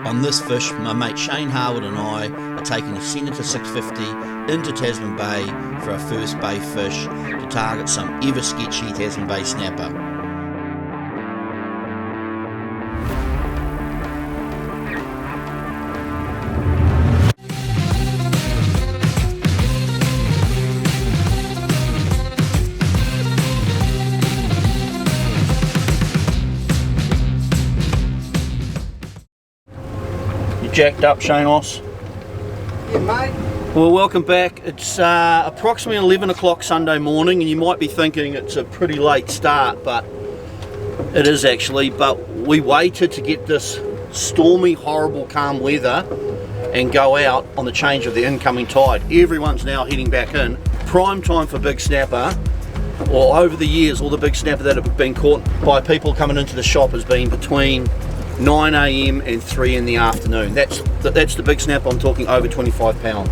On this fish, my mate Shane Harwood and I are taking a Senator 650 into Tasman Bay for our first bay fish to target some ever sketchy Tasman Bay snapper. Jacked up, Shanos? Yeah, mate. Well, welcome back. It's approximately 11 o'clock Sunday morning, and you might be thinking it's a pretty late start, but it is actually. But we waited to get this stormy, horrible, calm weather and go out on the change of the incoming tide. Everyone's now heading back in. Prime time for big snapper, or over the years, all the big snapper that have been caught by people coming into the shop has been between 9 AM and 3 in the afternoon. That's the big snap. I'm talking over 25 pound.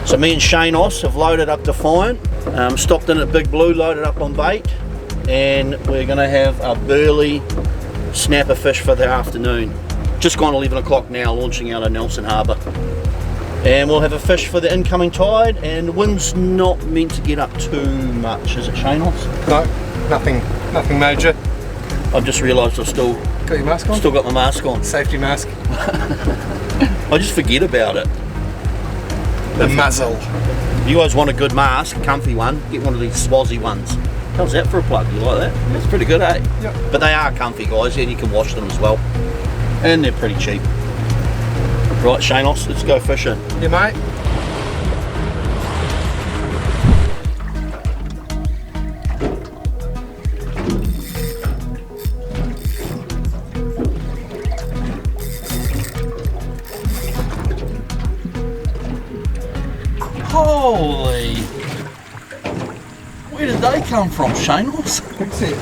So me and Shanos have loaded up Defiant, stopped in at Big Blue, loaded up on bait, and we're going to have a burly snapper fish for the afternoon. Just gone 11 o'clock now, launching out of Nelson Harbour. And we'll have a fish for the incoming tide, and the wind's not meant to get up too much, is it, Shanos? No, nothing major. I've just realised I've still got your mask on? Still got my mask on. Safety mask. I just forget about it. The muzzle. If you guys want a good mask, a comfy one, get one of these Swazi ones. How's that for a plug? You like that? That's pretty good, eh? Yep. But they are comfy, guys, and you can wash them as well. And they're pretty cheap. Right, Shanos, let's go fishing. Yeah, mate. Holy! Where did they come from, Shanos? Quicksand.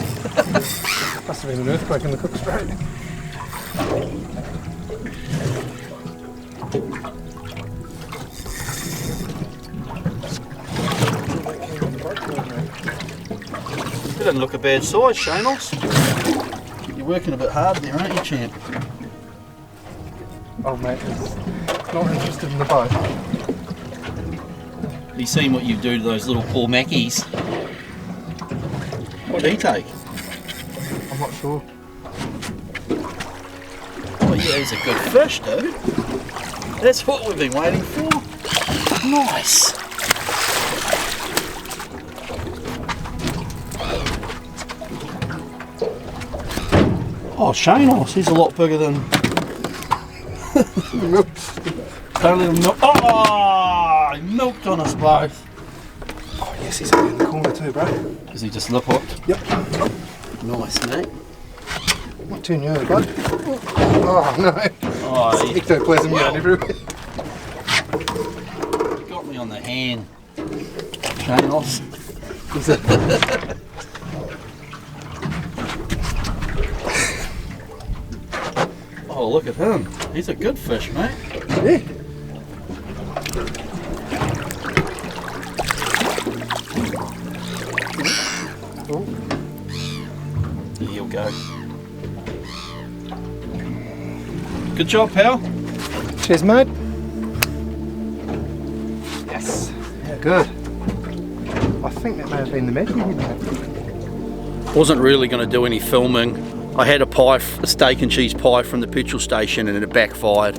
Must have been an earthquake in the Cook Strait. You didn't look a bad size, Shanos. You're working a bit hard there, aren't you, champ? Oh, mate, is not interested in the boat. Have you seen what you do to those little poor Mackies? What did he take? I'm not sure. Oh yeah, he's a good fish, dude. That's what we've been waiting for. Nice. Oh, Shanos, he's a lot bigger than... Totally milk. Oh, he milked on us both. Oh yes, he's in the corner too, bro. Is he just lip hooked? Yep. Nice, mate. Might turn you over, bud. Oh no. Oh, he Ectoplasm going everywhere. got me on the hand. Shanos. Oh, look at him. He's a good fish, mate. Yeah. Oh. There you'll go. Good job, pal. Cheers, mate. Yes. Yeah, good. I think that may have been the Mackie, mate. Wasn't really going to do any filming. I had a steak and cheese pie from the petrol station, and it backfired.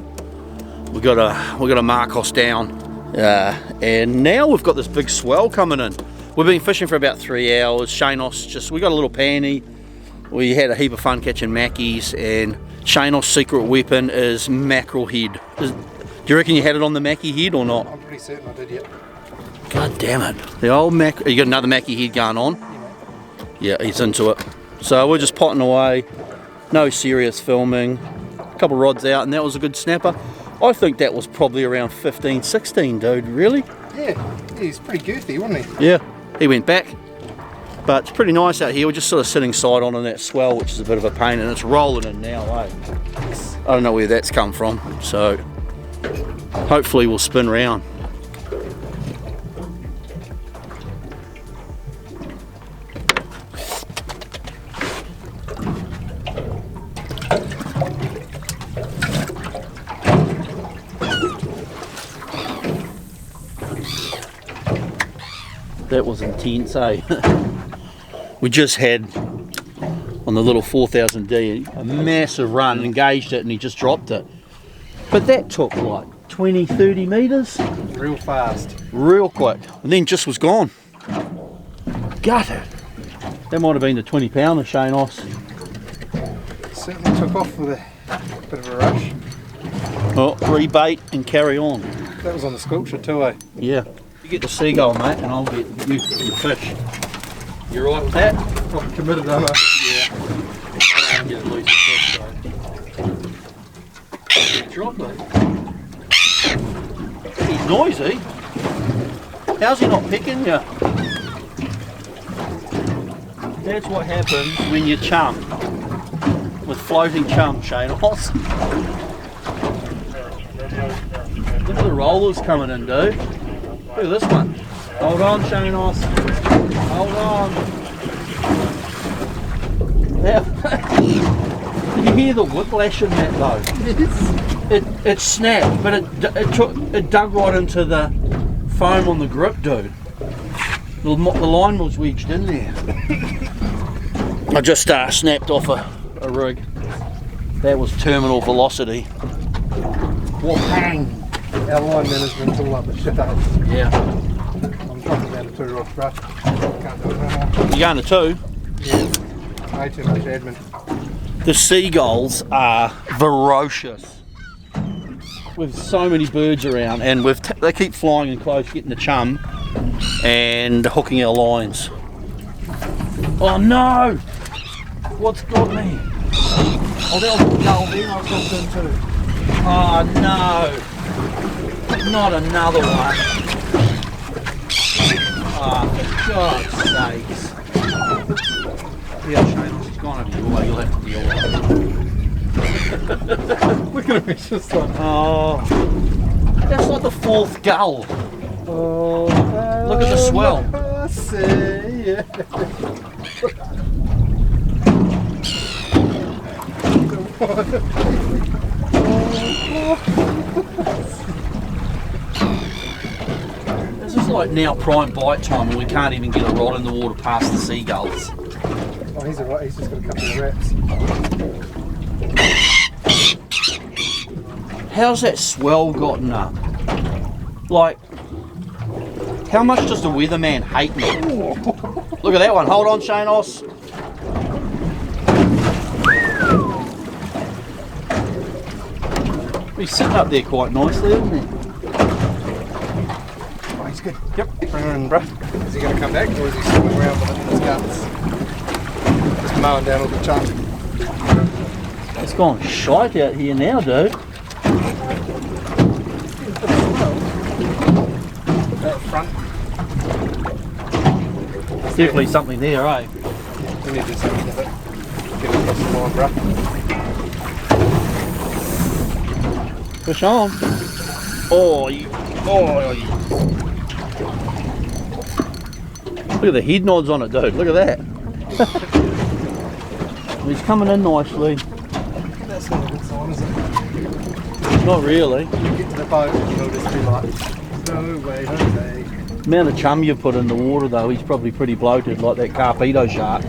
We got a Marcos down, and now we've got this big swell coming in. We've been fishing for about 3 hours. Shanos we got a little panny. We had a heap of fun catching Mackies, and Shanos' secret weapon is mackerel head. Do you reckon you had it on the Mackie head or not? I'm pretty certain I did, yeah. God damn it. The old You got another Mackie head going on? Yeah, he's into it. So we're just potting away. No serious filming. A couple rods out, and that was a good snapper. I think that was probably around 15, 16, dude. Really? Yeah, he's pretty goofy, wasn't he? Yeah, he went back. But it's pretty nice out here. We're just sort of sitting side on in that swell, which is a bit of a pain, and it's rolling in now, eh? I don't know where that's come from, so hopefully we'll spin round. That was intense, eh? We just had, on the little 4000D, a massive run, engaged it, and he just dropped it. But that took like 20, 30 metres. Real fast. Real quick. And then just was gone. Gutted. That might have been the 20 pounder, Shane Oss. Certainly took off with a bit of a rush. Well, rebait and carry on. That was on the sculpture too, eh? Yeah. You get the seagull, mate, and I'll get you your fish. You right with that? I'm committed, aren't I? Yeah. I don't get at least a fish, though. Drop it. He's noisy. How's he not picking you? That's what happens when you chum with floating chum, Shane Oss. Look at the rollers coming in, dude. Look at this one. Hold on, Shane Oss. Hold on. Did you hear the whiplash in that though? It snapped, but it dug right into the foam on the grip, dude. The line was wedged in there. I just snapped off a rig. That was terminal velocity. Whoppang! Our line management's all up the shit up. Yeah. I'm dropping down to 2 rod brush. Can't do it no more. You going to 2? Yeah. Way too much admin. The seagulls are ferocious. With so many birds around, and they keep flying in close, getting the chum and hooking our lines. Oh no! What's got me? Oh, that was a gull there I dropped into. Oh no! Not another one. Oh, for God's sakes. Yeah, Shane, it's gone over your way, you'll have to deal with it. Look at him, he's just like... Oh, that's like the 4th gull. Oh, look at the swell. I see, yeah. This is like now prime bite time and we can't even get a rod in the water past the seagulls. Oh, he's alright, he's just got a couple of wraps. How's that swell gotten up? Like, how much does the weatherman hate me? Look at that one. Hold on, Shane Oss. He's sitting up there quite nicely, isn't he? Oh, he's good. Yep. Bring her in, bruh. Is he going to come back or is he swimming around with it in his guts? Just mowing down all the chum. It's gone shite out here now, dude. Out front. There's definitely something there, eh? We need to do something with it. Get it across the line, bruh. Push on. Oh, you. Look at the head nods on it, dude. Look at that. He's coming in nicely. That's not a good sign, is it? Not really. You get to the boat and you'll just be like, no way, no way. The amount of chum you've put in the water though, he's probably pretty bloated like that Carpedo shark.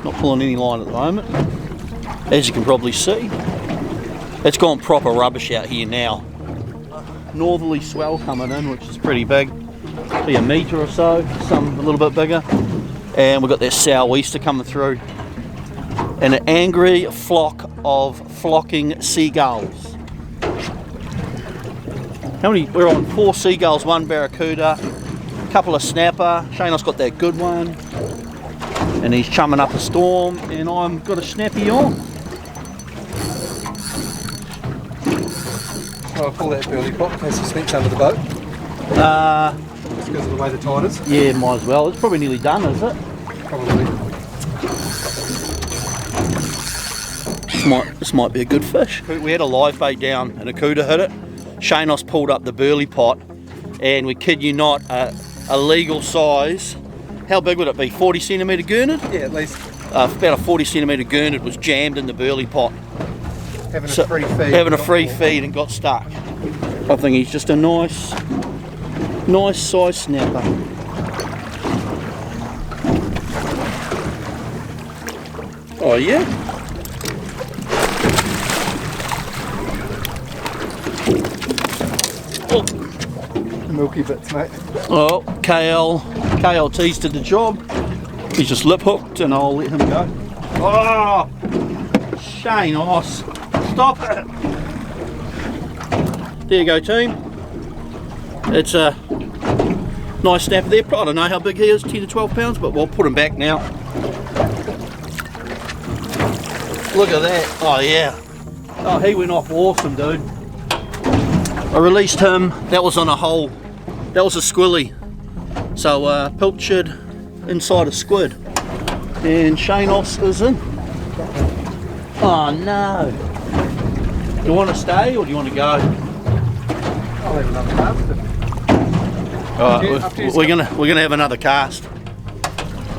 Not pulling any line at the moment. As you can probably see. It's gone proper rubbish out here now. Northerly swell coming in, which is pretty big. Be a metre or so, some a little bit bigger. And we've got that sou'easter coming through. And an angry flock of flocking seagulls. How many? We're on 4 seagulls, 1 barracuda, a couple of snapper. Shane's got that good one. And he's chumming up a storm, and I've got a snappy on. Oh, pull that burley pot in case he sneaks under the boat. Just because of the way the tide is. Yeah, might as well. It's probably nearly done, is it? Probably. This might be a good fish. We had a live bait down and a cooter hit it. Shanos pulled up the burley pot, and we kid you not, a legal size. How big would it be? 40 centimetre gurnard? Yeah, at least. About a 40 centimetre gurnard was jammed in the burley pot. Having a free feed. Having a free feed and got stuck. I think he's just a nice size snapper. Oh yeah? Milky bits, mate. Oh, KLT's did the job. He's just lip hooked and I'll let him go. Oh, Shane Oss. Stop it. There you go, team. It's a nice snapper there. I don't know how big he is, 10 to 12 pounds, but we'll put him back now. Look at that. Oh yeah. Oh, he went off awesome, dude. I released him. That was on a hole. That was a squilly. So pilchard inside a squid. And Shane Oss is in. Oh no. Do you want to stay or do you want to go? I'll have another cast. Alright, we're gonna have another cast.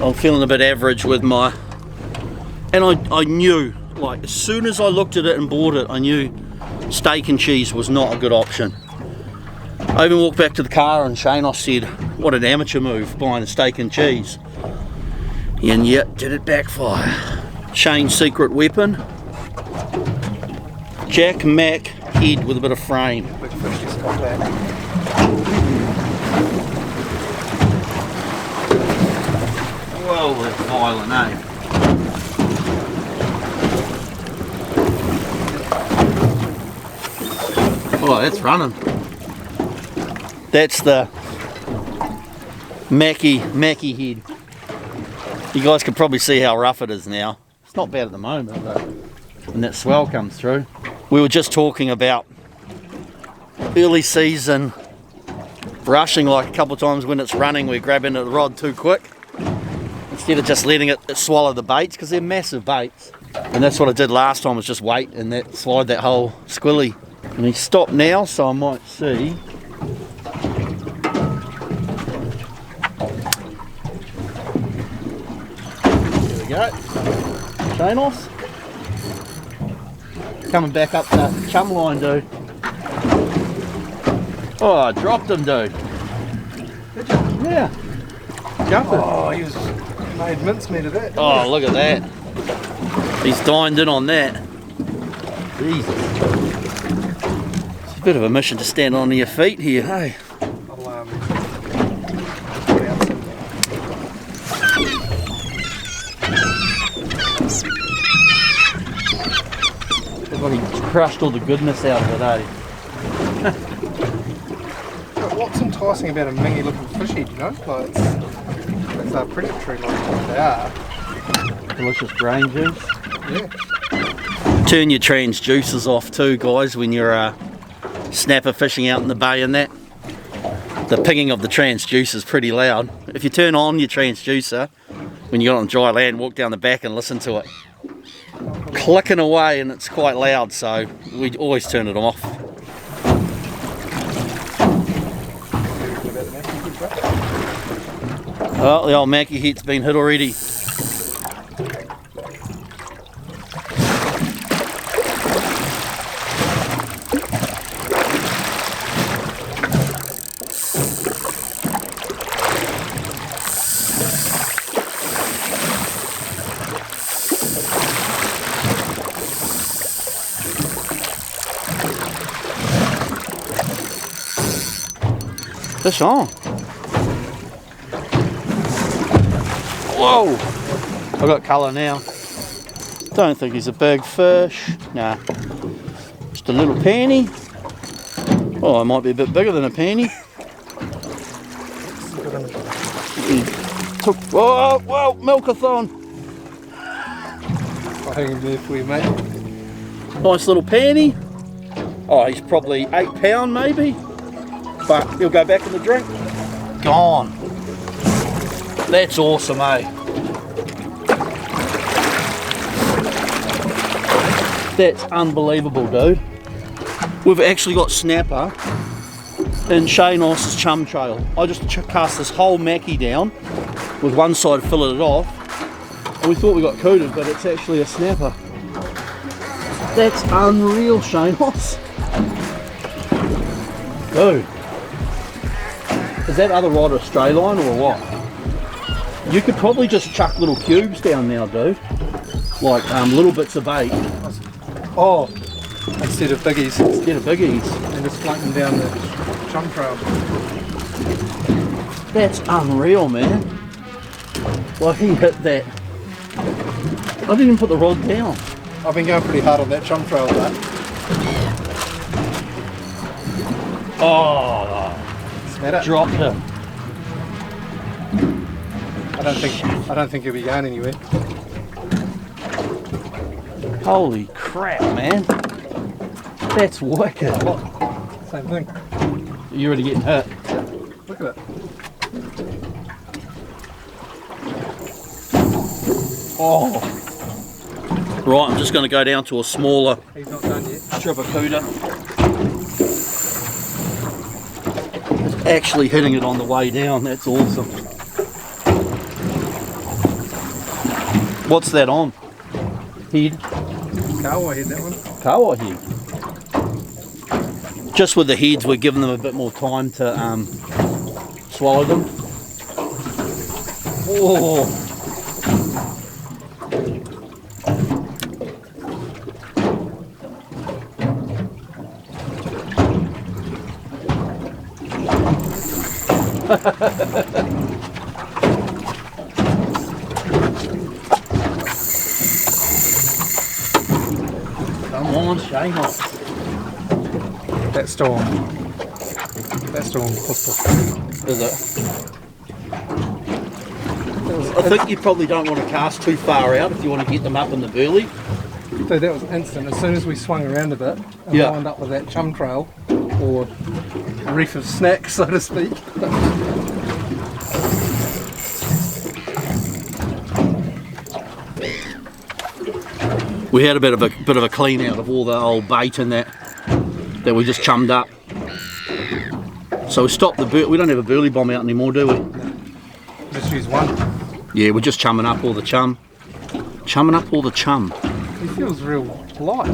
I'm feeling a bit average with my, and I knew, like as soon as I looked at it and bought it, I knew steak and cheese was not a good option. I even walked back to the car and Shane Oss said, what an amateur move buying a steak and cheese. And yet did it backfire. Shane's secret weapon. Jack Mack head with a bit of frame. Big fish just got back. Whoa, that's violent, eh? Oh, that's running. That's the Mackie head. You guys can probably see how rough it is now. It's not bad at the moment, but when that swell comes through. We were just talking about early season rushing, like a couple of times when it's running we're grabbing the rod too quick instead of just letting it swallow the baits, because they're massive baits. And that's what I did last time, was just wait, and that swallowed that whole squilly. And he's stopped now, so I might see. There we go. Shane Oss. Coming back up the chum line, dude. Oh, I dropped him, dude. Yeah. Jumping. Oh, he was made mincemeat of that. Oh, look at that. He's dined in on that. Jesus. It's a bit of a mission to stand on your feet here, hey? I'll, Looks like he crushed all the goodness out of it, eh? what's enticing about a mingy looking fishy, you know? Like it's predatory like they are. Delicious grain juice. Yeah. Turn your transducers off too, guys, when you're snapper fishing out in the bay and that. The pinging of the transducer is pretty loud. If you turn on your transducer when you're on dry land, walk down the back and listen to it clicking away, and it's quite loud, so we always turn it off. Oh, the old Mackie hit's been hit already. Fish on. Whoa! I've got colour now. Don't think he's a big fish. Nah. Just a little panny. Oh, it might be a bit bigger than a panny. He took. Whoa, whoa, milkathon! I'll hang him there for you, mate. Nice little panny. Oh, he's probably 8 pound maybe. But he'll go back in the drink. Gone. That's awesome, eh? That's unbelievable, dude. We've actually got snapper in Shane Oss's chum trail. I just cast this whole Mackie down with one side filleted off, and we thought we got cooted, but it's actually a snapper. That's unreal, Shane Oss. Dude. Is that other rod a stray line or what? You could probably just chuck little cubes down now, dude. like little bits of bait Oh, instead of biggies. instead of biggies. And just floating down the chum trail. That's unreal, man. Like he hit that. I didn't even put the rod down. I've been going pretty hard on that chum trail, but Oh, spat it. dropped him. I don't think he'll be going anywhere. Holy crap, man. That's wicked. Same thing. You're already getting hit. Look at it. Oh. Right, I'm just going to go down to a smaller He's not done yet. strip of cooter. It's actually hitting it on the way down. That's awesome. What's that on? Head? Kawa head, that one. Kawa head. Just with the heads, we're giving them a bit more time to swallow them. Oh. Come on, shame off. That's still on. That's still on puss. Is it? I think you probably don't want to cast too far out if you want to get them up in the burley. So that was instant. As soon as we swung around a bit and Yeah. lined up with that chum trail, or reef of snacks, so to speak. We had a bit of a clean out of all the old bait and that we just chummed up. So we stopped the we don't have a burley bomb out anymore, do we? Just use one. Yeah, we're just chumming up all the chum. Chumming up all the chum. He feels real light.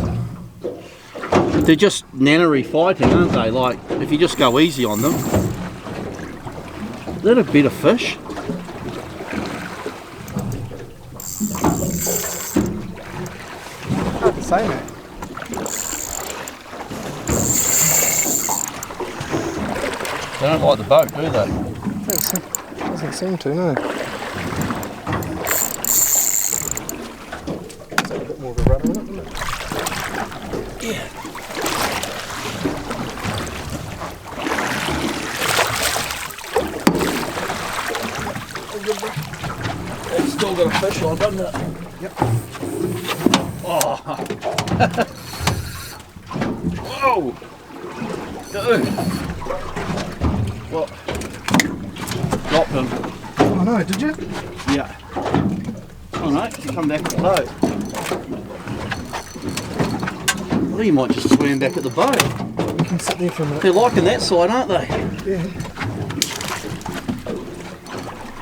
They're just nannery fighting, aren't they? Like, if you just go easy on them, they're a better fish. Hard to say, mate. They don't like the boat, do they? Doesn't seem to, no. It's got a bit more of a rudder in it, doesn't it? Yeah. It's still got a fish on, doesn't it? Yep. Oh. Whoa! Dude! What? Dropped him. Oh no, did you? Yeah. Oh no, come back at the boat. Well, you might just swim back at the boat. You can sit there for a minute. They're liking that side, aren't they? Yeah.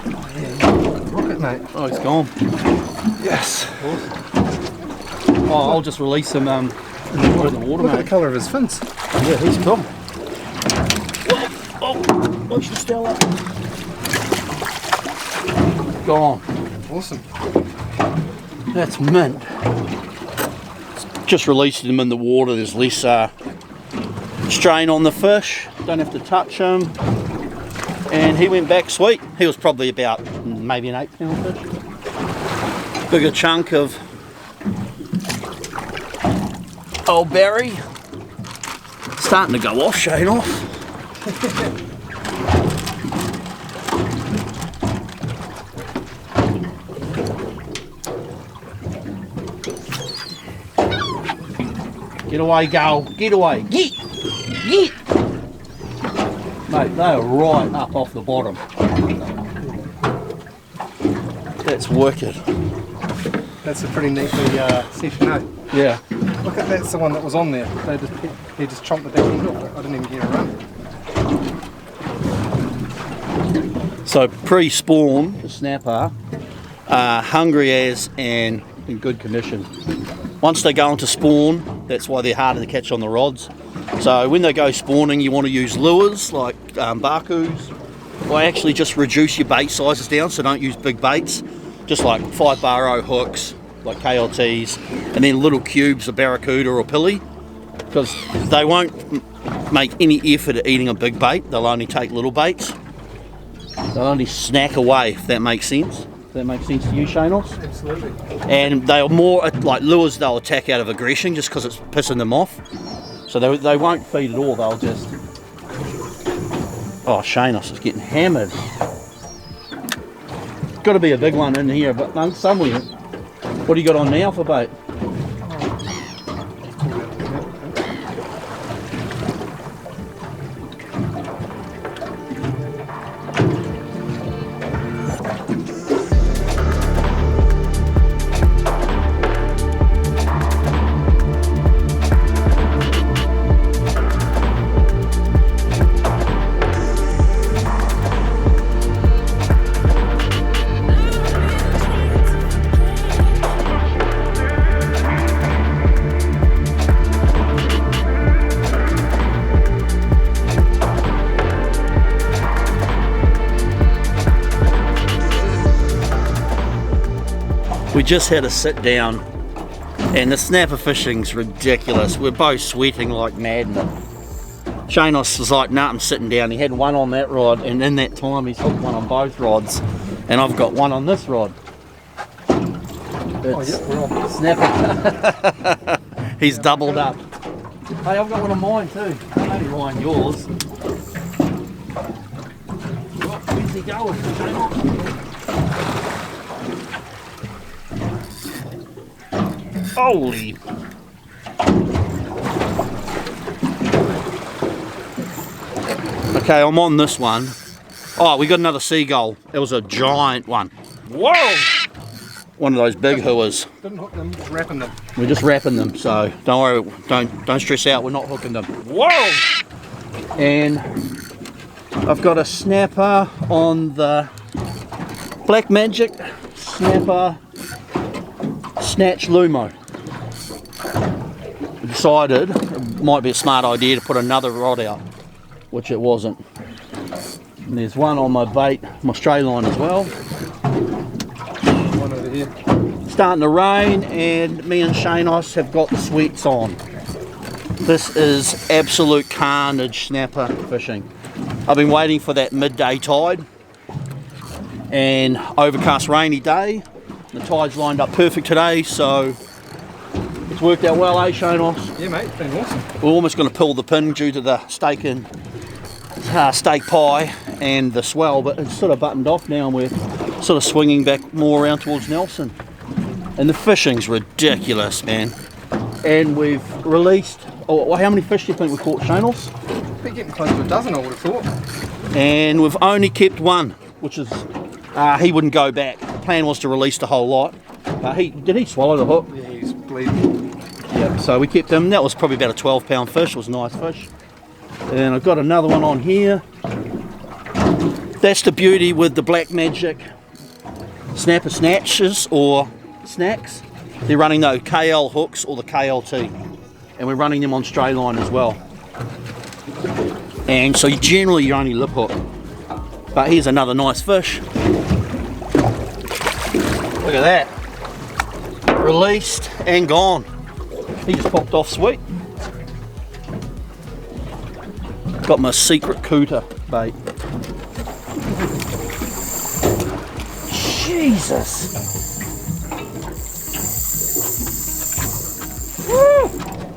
Oh yeah, rocket, mate. Oh, he's gone. Yes. Oh, I'll just release him in the water, Look at the mate. colour of his fins. Yeah, he's cool. Oh, watch the Stella. Gone. Awesome. That's mint. Just releasing him in the water, there's less strain on the fish. Don't have to touch him. And he went back sweet. He was probably about maybe an 8-pound fish. Bigger chunk of old Barry. Starting to go off, Shane off. Get away, Gull. Get away. Get! Get! Mate, they are right up off the bottom. That's wicked. That's a pretty neatly session, eh? Yeah. Look at that's the one that was on there. He just chomped the back end off it. I didn't even get a run. So pre-spawn, the snapper are hungry as and in good condition. Once they go into spawn, that's why they're harder to catch on the rods. So when they go spawning, you want to use lures like barcoos, or actually just reduce your bait sizes down, so don't use big baits, just like 5 baro hooks, like KLTs, and then little cubes of barracuda or pilly, because they won't make any effort at eating a big bait. They'll only take little baits. They'll only snack away, if that makes sense. Does that make sense to you, Shanos? Absolutely. And they're more like lures. They'll attack out of aggression just because it's pissing them off. So they won't feed at all. They'll just. Oh, Shanos is getting hammered. Got to be a big one in here, but somewhere. What do you got on now for bait? We just had a sit down and the snapper fishing's ridiculous. We're both sweating like madmen. Shanos was like, nah, I'm sitting down. He had one on that rod, and in that time he's hooked one on both rods, and I've got one on this rod. It's we're on. snapper. He's doubled up. Hey, I've got one on mine too. I'm only lying yours. Where's he going? Holy. Okay, I'm on this one. Oh, we got another seagull. It was a giant one. Whoa! One of those big hooers. Didn't hook them, just wrapping them. We're just wrapping them, so don't worry, don't stress out, we're not hooking them. Whoa! And I've got a snapper on the Black Magic Snapper Snatch Lumo. We decided it might be a smart idea to put another rod out, which it wasn't. And there's one on my bait, my stray line as well. One over here. Starting to rain, and me and Shanos have got the sweats on. This is absolute carnage snapper fishing. I've been waiting for that midday tide, and overcast rainy day. The tide's lined up perfect today, so it's worked out well, eh, Shanos? Yeah, mate, it's been awesome. We're almost going to pull the pin due to the steak and steak pie and the swell, but it's sort of buttoned off now, and we're sort of swinging back more around towards Nelson. And the fishing's ridiculous, man. And we've released, oh, how many fish do you think we caught, Shanos? We're getting close to a dozen, I would have thought. And we've only kept one, which is, he wouldn't go back. The plan was to release the whole lot. Did he swallow the hook? Yeah, he's bleeding. Yep, so we kept him. That was probably about a 12-pound fish. It was a nice fish. And I've got another one on here. That's the beauty with the Black Magic Snapper Snatches or Snacks. They're running those KL hooks or the KLT. And we're running them on stray line as well. And so generally you only lip hook. But here's another nice fish. Look at that. Released and gone. He just popped off sweet. Got my secret cooter bait. Jesus. Woo!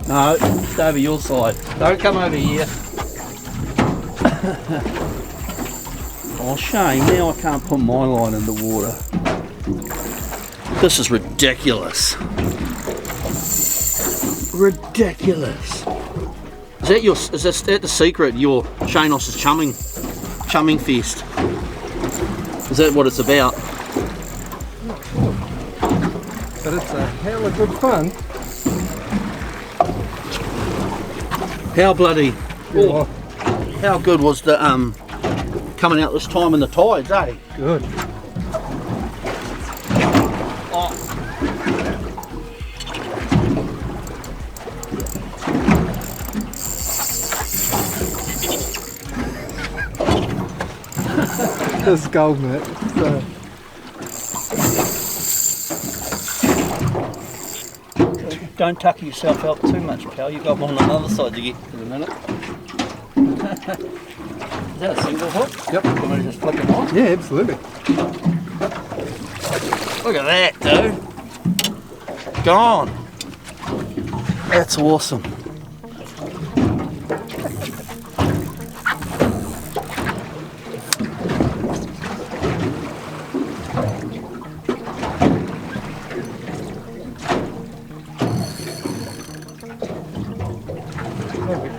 No, stay over your side. Don't come over here. Oh, shame. Now I can't put my line in the water. This is ridiculous. Ridiculous. Is that the secret? Your Shanos' chumming fest? Is that what it's about? But it's a hell of good fun. How bloody? Oh, How good was the coming out this time in the tides, eh? good. Oh. This gold, mate. So, Don't tuck yourself out too much, pal. You've got one on the other side to get in a minute. Is that a single hook? Yep. Can we just flick it on? Yeah, absolutely. Look at that, dude. Gone. That's awesome.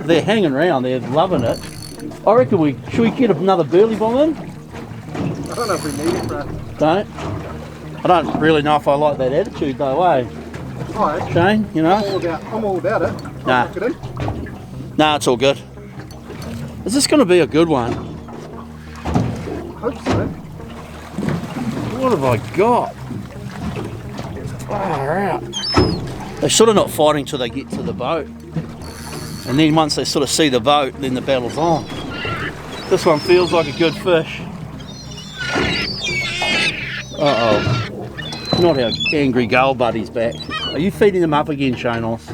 They're hanging around, they're loving it. I reckon should we get another burley bomb in? I don't know if we need it, bro. Don't? I don't really know if I like that attitude though, eh? Alright. Shane, you know? I'm all about it. Nah. I'll pack it in. Nah, it's all good. Is this going to be a good one? Hope so. What have I got? Far out. They're sort of not fighting till they get to the boat. And then once they sort of see the boat, then the battle's on. This one feels like a good fish. Uh-oh. Not our angry gull buddy's back. Are you feeding them up again, Shanos?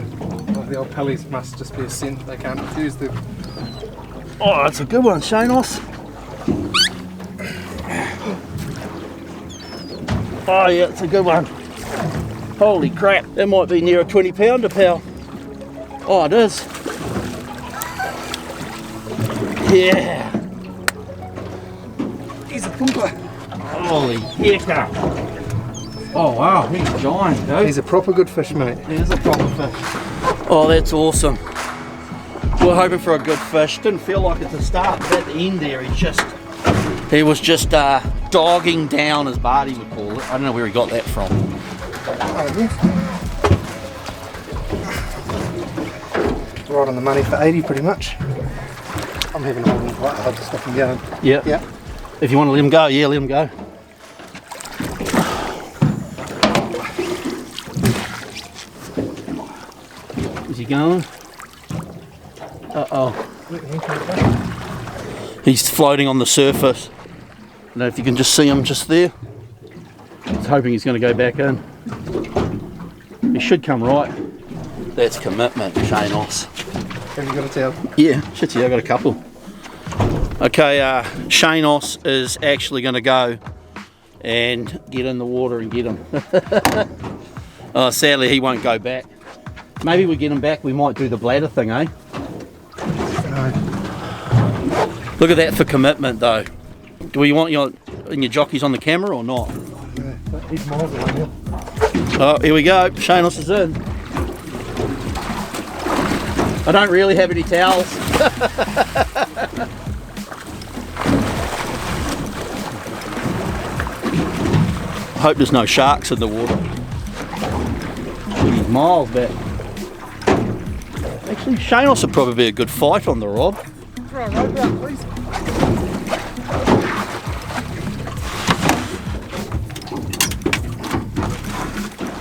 Well, the old pellies must just be a scent. They can't refuse the... Oh, that's a good one, Shanos. Oh yeah, it's a good one. Holy crap, that might be near a 20 pounder, pal. Oh, it is. Yeah. He's a pumper. Holy hecker. Oh wow, he's a giant, dude. He's a proper good fish, mate. He is a proper fish. Oh, that's awesome. We're hoping for a good fish. Didn't feel like it at the start, but at the end there, he was just dogging down, as Barty would call it. I don't know where he got that from. Oh, yes. Right on the money for 80, pretty much. I'm having a hold on quite hard to stop him going. Yep. Yep. If you want to let him go, yeah, let him go. Is he going? Uh-oh. He's floating on the surface. I don't know if you can just see him just there. I was hoping he's going to go back in. He should come right. That's commitment, Shanos. Have you got a towel? Yeah, shit, yeah, I got a couple. Okay, Shanos is actually going to go and get in the water and get him. Oh, sadly, he won't go back. Maybe we get him back, we might do the bladder thing, eh? No. Look at that for commitment, though. Do we want your jockeys on the camera or not? Yeah, he's miles away now. Oh, here we go. Shanos is in. I don't really have any towels. I hope there's no sharks in the water. He's miles back. Actually, Shanos would probably be a good fight on the rod. Throw a rope out, please.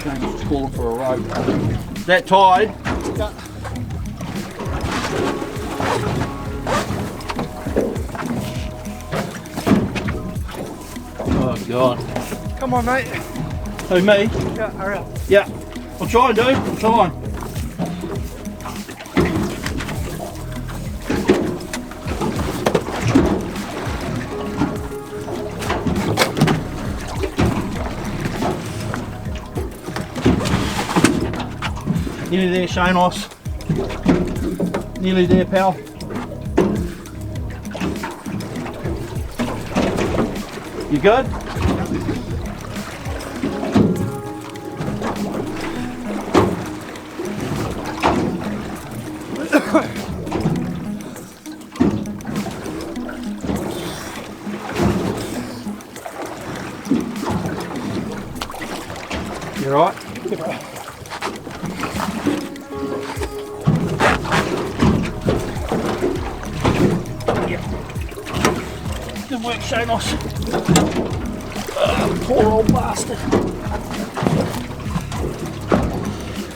Shanos is calling for a rope. Is that tied? Yeah. Oh God. Come on, mate. Who, me? Yeah, hurry up. Yeah. I'm trying, dude. I'm trying. Nearly there, Shanos. Nearly there, pal. You good? You all right? Good work, Shanos. Poor old bastard.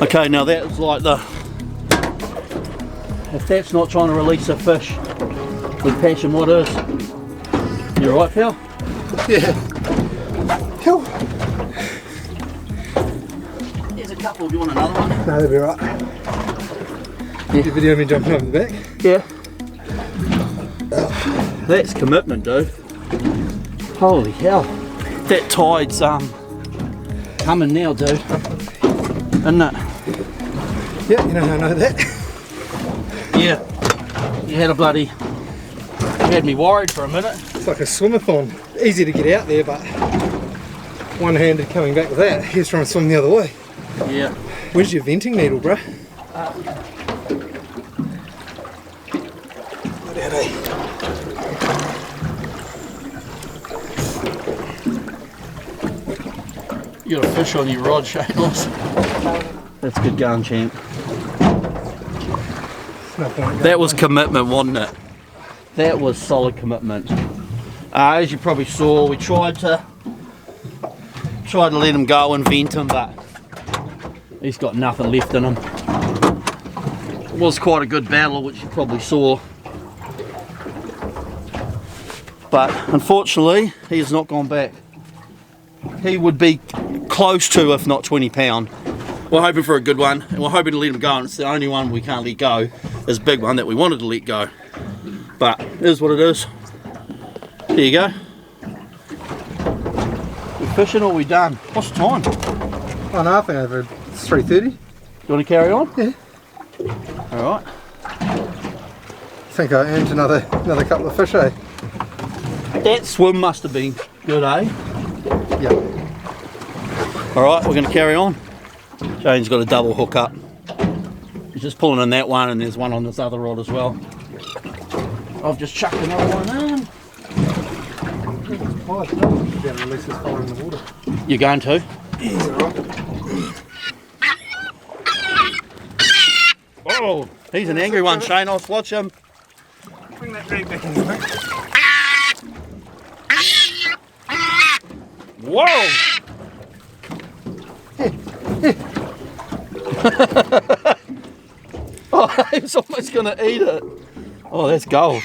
Okay, now that was like the... If that's not trying to release a fish with passion, what is? You alright, pal? Yeah. Cool. There's a couple. Do you want another one? No, that'll be right. Yeah. You video me jumping over the back? Yeah. That's commitment, dude. Holy hell. That tide's coming now, dude. Isn't it? Yeah, you know how I know that. Yeah. You had me worried for a minute. It's like a swim-a-thon. Easy to get out there, but one-handed coming back with that. He's trying to swim the other way. Yeah. Where's your venting needle, bro? You got a fish on your rod, Shane. That's good going, champ. That was commitment, wasn't it? That was solid commitment. As you probably saw, we tried to let him go and vent him, but he's got nothing left in him. It was quite a good battle, which you probably saw. But unfortunately, he has not gone back. He would be close to, if not 20 pound. We're hoping for a good one, and we're hoping to let him go, and it's the only one we can't let go. This big one that we wanted to let go. But it is what it is. There you go. We fishing or we done? What's the time? Oh no, I think over 3:30. You want to carry on? Yeah. Alright. I think I earned another couple of fish, eh? That swim must have been good, eh? Yeah. Alright, we're going to carry on. Jane's got a double hook up. He's just pulling in that one, and there's one on this other rod as well. I've just chucked another one in. Oh, it's done. Should be able to release this fire in the water. You're going to? He's alright. Oh, he's an angry one, Shane. I'll watch him. Bring that drag back in the mate. Whoa! Oh, he was almost going to eat it. Oh, that's gold.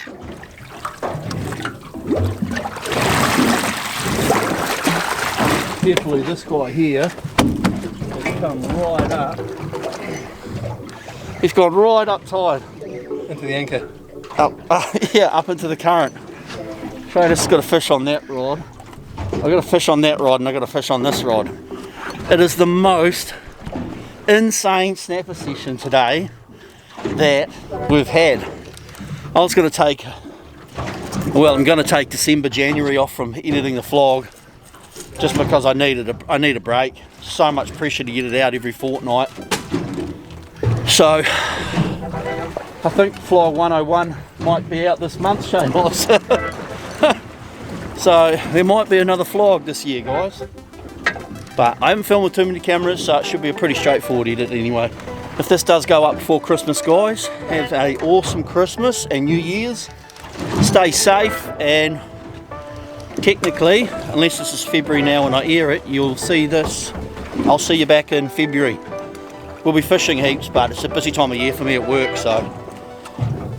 Carefully, this guy here has come right up. He's gone right up tide. Into the anchor. Up into the current. Trey, just got a fish on that rod. I've got a fish on that rod and I've got a fish on this rod. It is the most insane snapper session today that we've had. I'm going to take December, January off from editing the Flog just because I need a break. So much pressure to get it out every fortnight. So I think Flog 101 might be out this month, Shane. So there might be another Flog this year, guys. But I haven't filmed with too many cameras, so it should be a pretty straightforward edit anyway. If this does go up before Christmas, guys, have an awesome Christmas and New Year's. Stay safe, and technically, unless this is February now when I air it, you'll see this. I'll see you back in February. We'll be fishing heaps, but it's a busy time of year for me at work, so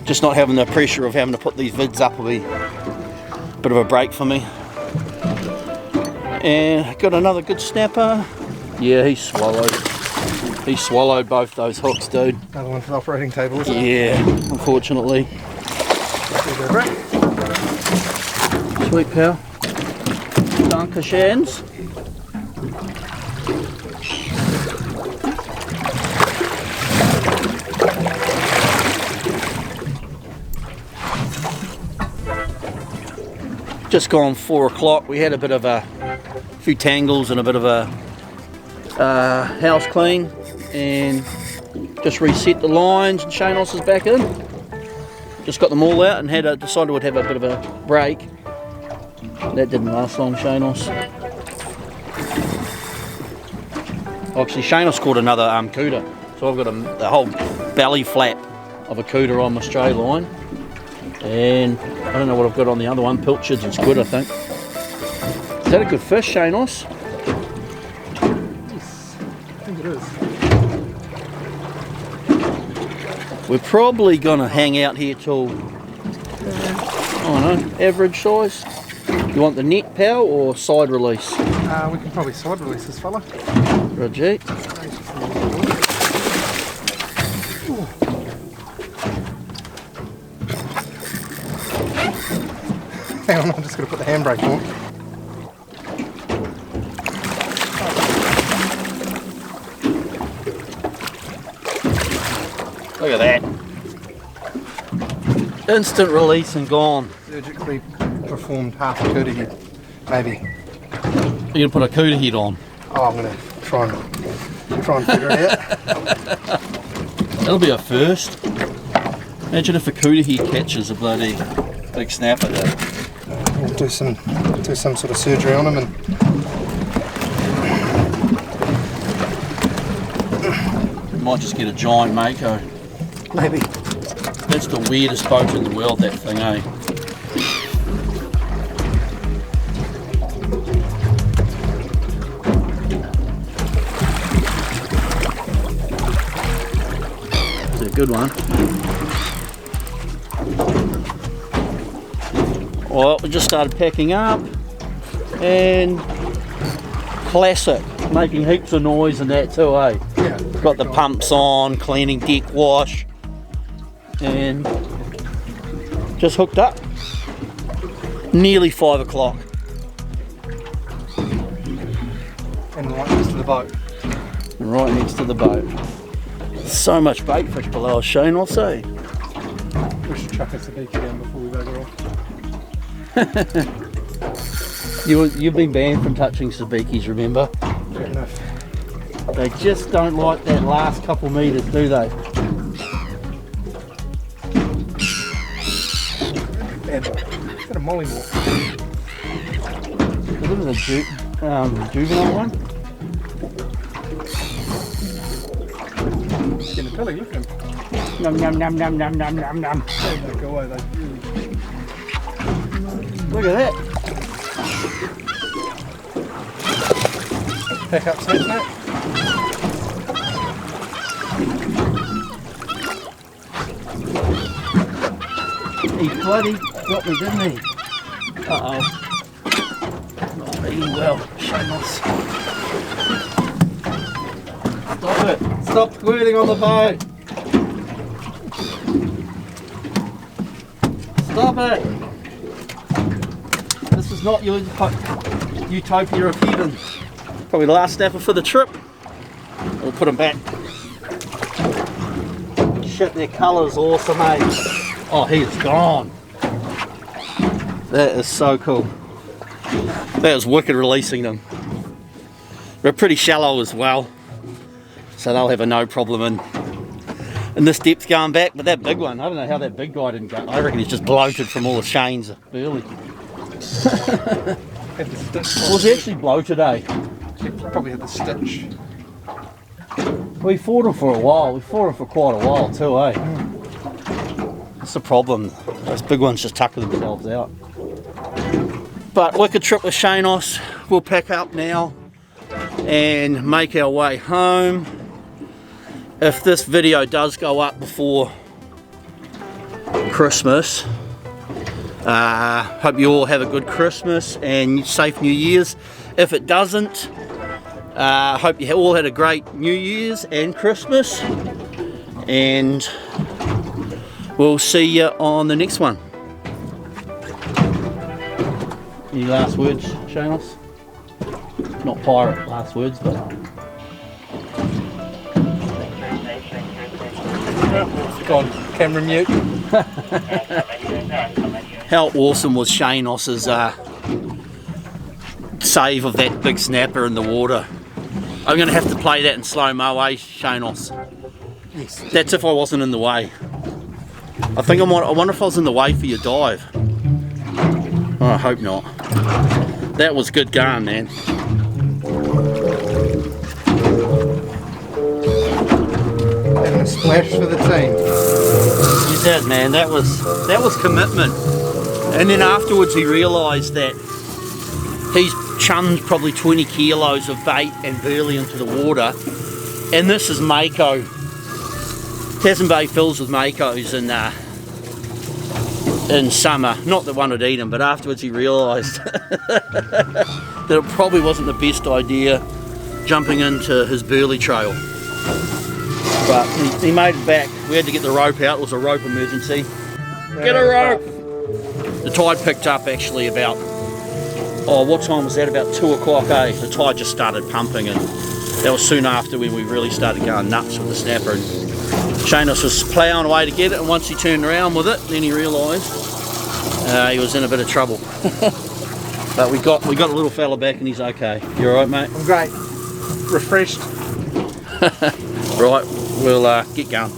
just not having the pressure of having to put these vids up will be a bit of a break for me. And got another good snapper. Yeah, he swallowed. He swallowed both those hooks, dude. Another one for the operating table, isn't it? Yeah, unfortunately. There you go, bro. Sweet pal. Danke schöns. Just gone 4 o'clock. We had a bit of a few tangles and a bit of a house clean, and just reset the lines, and Shanos is back in. Just got them all out and decided we'd have a bit of a break. That didn't last long, Shanos. Actually, Shanos caught another cooter, so I've got the whole belly flap of a cooter on my stray line, and I don't know what I've got on the other one. Pilchards and squid, I think. Is that a good fish, Shanos? Yes, I think it is. We're probably going to hang out here till, I don't know, average size. You want the net, pal, or side release? We can probably side release this fella. Roger. Hang on, I'm just going to put the handbrake on. Look at that. Instant release and gone. Surgically performed half a cooter head, maybe. You're going to put a cooter head on. Oh, I'm going to try and figure it out. That'll be a first. Imagine if a cooter head catches a bloody big snapper there. We'll do some sort of surgery on him and might just get a giant mako. maybe. That's the weirdest boat in the world, that thing, eh? It's a good one. Well, we just started packing up, and classic, making heaps of noise and that too, eh? Yeah. Got the pumps on, cleaning deck wash, and just hooked up. Nearly 5 o'clock. And right next to the boat. Right next to the boat. So much bait fish below us, Shane, I'll say. We should chuck a sabiki down before we bugger off. You've been banned from touching sabikis, remember? Fair enough. They just don't like that last couple metres, do they? Bad boat. Is that a mollymore? Is it a juvenile one? Getting a belly, look at him. Num num num num num num num num. They don't go away, they really. Look at that. Pack up snap, mate. He bloody got me, didn't he? Uh-oh. Not eating well. Shame us. Stop it. Stop squirting on the boat. Stop it. This is not your utopia of heaven. Probably the last snapper for the trip. We'll put them back. Shit, their colour's awesome, eh? Oh, he is gone. That is so cool. That was wicked releasing them. They're pretty shallow as well, so they'll have a no problem in this depth going back. But that big one, I don't know how that big guy didn't go. I reckon he's just bloated from all the chains early. Was he actually bloated, eh? He probably had the stitch. We fought him for a while. We fought him for quite a while too, eh? That's the problem. Those big ones just tuck themselves out. But wicked trip with Shanos. We'll pack up now and make our way home. If this video does go up before Christmas, hope you all have a good Christmas and safe New Year's. If it doesn't, hope you all had a great New Year's and Christmas, and we'll see you on the next one. Any last words, Shanos? Not pirate last words, but... Gone. Camera mute. How awesome was Shanos's save of that big snapper in the water? I'm going to have to play that in slow-mo, eh, Shanos? Yes. That's if I wasn't in the way. I think I wonder if I was in the way for your dive. Oh, I hope not. That was good going, man. Having a splash for the team. You did, man. That was commitment. And then afterwards he realised that he's chummed probably 20 kilos of bait and burley into the water, and this is mako. Tasman Bay fills with makos in summer. Not that one would eat them, but afterwards he realised that it probably wasn't the best idea jumping into his burley trail. But he made it back. We had to get the rope out. It was a rope emergency. Get a rope! The tide picked up actually about, oh, what time was that? About 2 o'clock, eh? The tide just started pumping, and that was soon after when we really started going nuts with the snapper. And Seamus was ploughing away to get it, and once he turned around with it, then he realised he was in a bit of trouble. But we got a little fella back, and he's okay. You alright, mate? I'm great. Refreshed. Right, we'll get going.